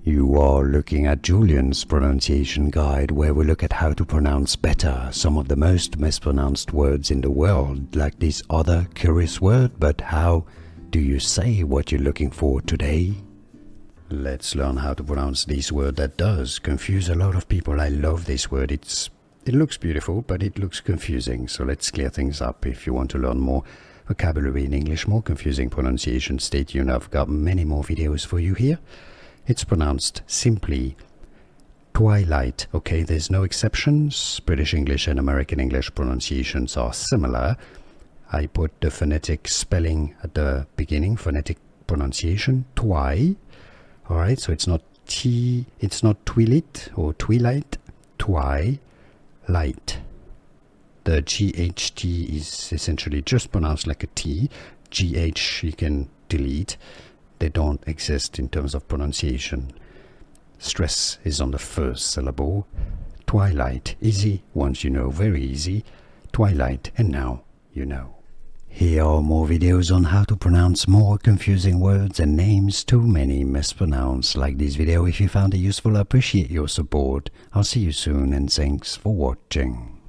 You are looking at Julian's pronunciation guide, where we look at how to pronounce better some of the most mispronounced words in the world, like this other curious word. But how do you say what you're looking for today? Let's learn how to pronounce this word that does confuse a lot of people. I love this word. It looks beautiful, but it looks confusing. So let's clear things up. If you want to learn more vocabulary in English, more confusing pronunciation, stay tuned. I've got many more videos for you here. It's pronounced simply twilight. Okay, there's no exceptions. British English and American English pronunciations are similar. I put the phonetic spelling at the beginning, phonetic pronunciation, twi. Alright, so it's not T, it's not twilit or twilight, twi, light. The GHT is essentially just pronounced like a T. GH you can delete. They don't exist in terms of pronunciation. Stress is on the first syllable. Twilight, easy, once you know, very easy. Twilight, and now you know. Here are more videos on how to pronounce more confusing words and names too many mispronounced. Like this video if you found it useful. I appreciate your support. I'll see you soon and thanks for watching.